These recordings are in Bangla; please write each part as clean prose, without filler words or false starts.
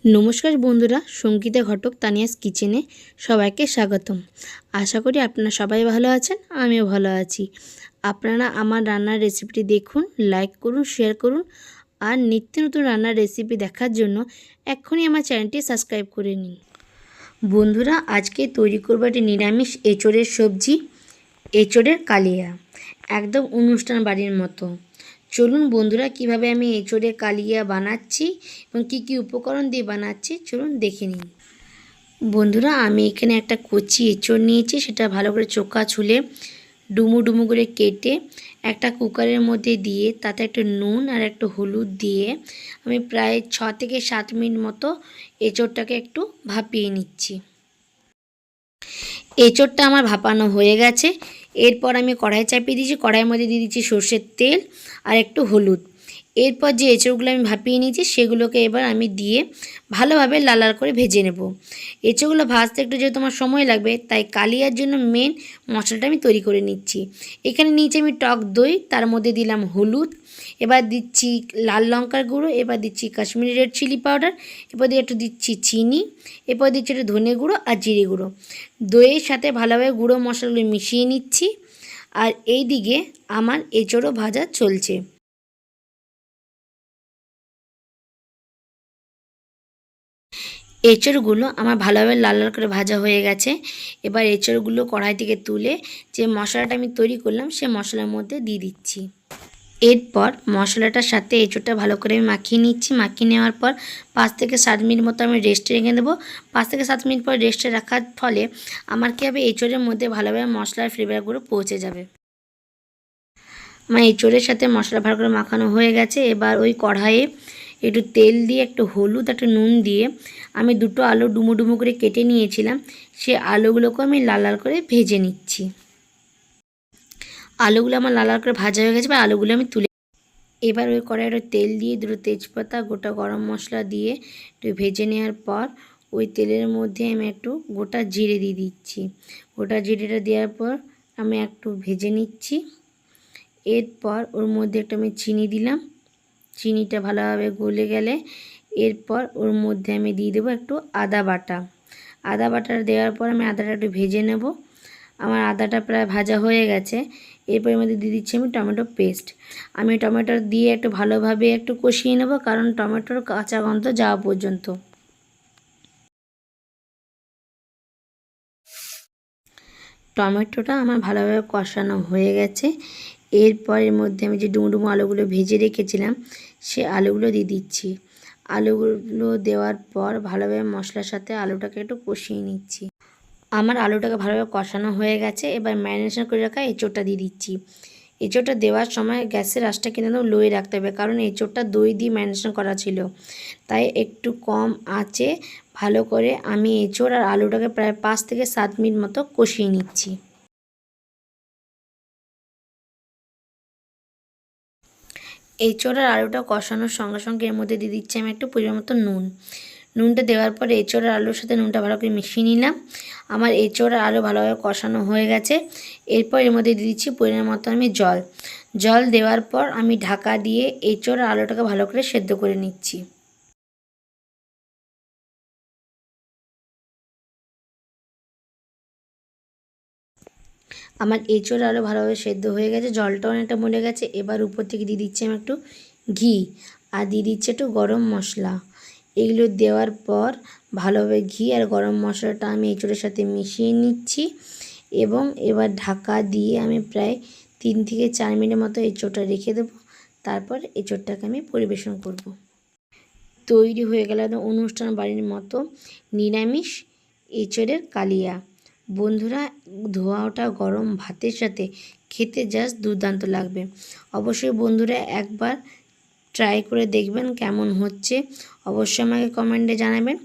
নমস্কার বন্ধুরা, সঙ্গীতা ঘটক তানিয়াস কিচেনে সবাইকে স্বাগতম। আশা করি আপনারা সবাই ভালো আছেন, আমিও ভালো আছি। আপনারা আমার রান্নার রেসিপিটি দেখুন, লাইক করুন, শেয়ার করুন আর নিত্য নতুন রান্নার রেসিপি দেখার জন্য এক্ষুনি আমার চ্যানেলটি সাবস্ক্রাইব করে নিন। বন্ধুরা, আজকে তৈরি করব একটি নিরামিষ এঁচোড়ের সবজি, এঁচোড়ের কালিয়া, একদম অনুষ্ঠান বাড়ির মতো। চলুন বন্ধুরা, কিভাবে আমি এঁচোড়ের কালিয়া বানাচ্ছি এবং কি কি উপকরণ দিয়ে বানাচ্ছি চলুন দেখে নিন। বন্ধুরা, আমি এখানে একটা কচি এঁচোড় নিয়েছি, সেটা ভালো করে চোখা ছুলে ডুমো ডুমো করে কেটে একটা কুকারের মধ্যে দিয়ে তাতে একটু নুন আর একটু হলুদ দিয়ে আমি প্রায় 6 থেকে 7 মিনিট মতো এঁচোড়টাকে একটু ভাপিয়ে নিচ্ছি। এঁচোড়টা আমার ভাপানো হয়ে গেছে। এরপর আমি কড়াই চাপিয়ে দিয়েছি, কড়াইয়ের মধ্যে দিয়ে দিচ্ছি সর্ষের তেল আর একটু হলুদ। এরপর যে এঁচোড়গুলো আমি ভাপিয়ে নিয়েছি সেগুলোকে এবার আমি দিয়ে ভালোভাবে লাল লাল করে ভেজে নেব। এঁচোড়গুলো ভাজতে একটু যেহেতু আমার সময় লাগবে, তাই কালিয়ার জন্য মেন মশলাটা আমি তৈরি করে নিচ্ছি। এখানে নিচে আমি টক দই, তার মধ্যে দিলাম হলুদ, এবার দিচ্ছি লাল লঙ্কার গুঁড়ো, এবার দিচ্ছি কাশ্মীরি রেড চিলি পাউডার, এরপর দিয়ে একটু দিচ্ছি চিনি, এরপর দিচ্ছি একটু ধনে গুঁড়ো আর জিরে গুঁড়ো। দইয়ের সাথে ভালোভাবে গুঁড়ো মশলাগুলো মিশিয়ে নিচ্ছি। আর এই দিকে আমার এঁচোড়ও ভাজা চলছে। এঁচোড়গুলো আমার ভালোভাবে লাল লাল করে ভাজা হয়ে গেছে। এবার এঁচোড়গুলো কড়াই থেকে তুলে যে মশলাটা আমি তৈরি করলাম সে মশলার মধ্যে দিয়ে দিচ্ছি। এরপর মশলাটার সাথে এঁচোড়টা ভালো করে আমি মাখিয়ে নিচ্ছি। মাখিয়ে নেওয়ার পর 5 থেকে 7 মিনিট মতো আমি রেস্টে রেখে দেবো। 5 থেকে 7 মিনিট পর রেস্টে রাখার ফলে আমার কী হবে, এঁচোড়ের মধ্যে ভালোভাবে মশলার ফ্লেভারগুলো পৌঁছে যাবে। আমার এঁচোড়ের সাথে মশলা ভালো করে মাখানো হয়ে গেছে। এবার ওই কড়াইয়ে একটু তেল দিয়ে, একটু হলুদ, একটু নুন দিয়ে আমি 2টো আলু ডুমো ডুমো করে কেটে নিয়েছিলাম, সে আলুগুলোকে আমি লাল লাল করে ভেজে নিচ্ছি। আলুগুলো আমার লাল লাল করে ভাজা হয়ে গেছে, বা আলুগুলো আমি তুলে এবার ওই কড়াইয়ে তেল দিয়ে 2টো তেজপাতা, গোটা গরম মশলা দিয়ে একটু ভেজে নেওয়ার পর ওই তেলের মধ্যে আমি একটু গোটা জিরে দিয়ে দিচ্ছি। গোটা জিরেটা দেওয়ার পর আমি একটু ভেজে নিচ্ছি। এরপর ওর মধ্যে একটু আমি চিনি দিলাম। চিনিটা ভালোভাবে গলে গেলে এরপর ওর মধ্যে আমি দিয়ে দেবো একটু আদা বাটা। আদা বাটাটা দেওয়ার পর আমি আদাটা একটু ভেজে নেব। আমার আদাটা প্রায় ভাজা হয়ে গেছে। এরপর এর মধ্যে দিয়ে দিচ্ছি আমি টমেটো পেস্ট। আমি টমেটো দিয়ে একটু ভালোভাবে একটু কষিয়ে নেব, কারণ টমেটোর কাঁচা গন্ধ যাওয়া পর্যন্ত। টমেটোটা আমার ভালোভাবে কষানো হয়ে গেছে। এরপর এর মধ্যে আমি যে ডুমো ডুমো আলুগুলো ভেজে রেখেছিলাম সে আলুগুলো দিয়ে দিচ্ছি। আলুগুলো দেওয়ার পর ভালোভাবে মশলার সাথে আলুটাকে একটু কষিয়ে নিচ্ছি। আমার আলুটাকে ভালোভাবে কষানো হয়ে গেছে। এবার ম্যারিনেশন করে রাখা এঁচোড়টা দিয়ে দিচ্ছি। এঁচোড়টা দেওয়ার সময় গ্যাসের আঁচটা কিন্তু লোয়ে রাখতে হবে, কারণ এঁচোড়টা দই দিয়ে ম্যারিনেশন করা ছিল। তাই একটু কম আঁচে ভালো করে আমি এঁচোড় আর আলুটাকে প্রায় 5 থেকে 7 মিনিট মতো কষিয়ে নিচ্ছি। এঁচোড় আর আলুটা কষানোর সঙ্গে সঙ্গে এর মধ্যে দিয়ে দিচ্ছি আমি একটু পরিমাণ মতো নুন। নুনটা দেওয়ার পরে এঁচোড় আর আলুর সাথে নুনটা ভালো করে মিশিয়ে নিলাম। আমার এঁচোড় আর আলু ভালোভাবে কষানো হয়ে গেছে। এরপর এর মধ্যে দিয়ে দিচ্ছি পরিমাণ মতো আমি জল। জল দেওয়ার পর আমি ঢাকা দিয়ে এঁচোড় আর আলুটাকে ভালো করে সেদ্ধ করে নিচ্ছি। আমার এঁচোড় আলু ভালোভাবে সেদ্ধ হয়ে গেছে, জলটা অনেকটা মরে গেছে। এবার উপর থেকে দিয়ে দিচ্ছি আমি একটু ঘি আর দিয়ে দিচ্ছি একটু গরম মশলা। এগুলো দেওয়ার পর ভালোভাবে ঘি আর গরম মশলাটা আমি এঁচোড়ের সাথে মিশিয়ে নিচ্ছি এবং এবার ঢাকা দিয়ে আমি প্রায় 3 থেকে 4 মিনিটের মতো এঁচোড়টা রেখে দেবো। তারপর এঁচোড়টাকে আমি পরিবেশন করব। তৈরি হয়ে গেল একদম অনুষ্ঠান বাড়ির মতো নিরামিষ এঁচোড়ের কালিয়া। বন্ধুরা, ধোয়া ওঠা গরম ভাতের সাথে খেতে জাস্ট দুর্দান্ত লাগবে। অবশ্যই বন্ধুরা একবার ট্রাই করে দেখবেন কেমন হচ্ছে, অবশ্যই আমাকে কমেন্টে জানাবেন।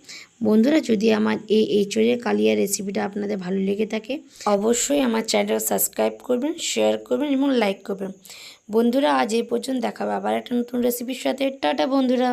বন্ধুরা, যদি আমার এই এঁচোড়ের কালিয়া রেসিপিটা আপনাদের ভালো লেগে থাকে অবশ্যই আমার চ্যানেলটা সাবস্ক্রাইব করবেন, শেয়ার করবেন এবং লাইক করবেন। বন্ধুরা, আজ এই পর্যন্ত, দেখাবে আবার একটা নতুন রেসিপির সাথে। টাটা বন্ধুরা।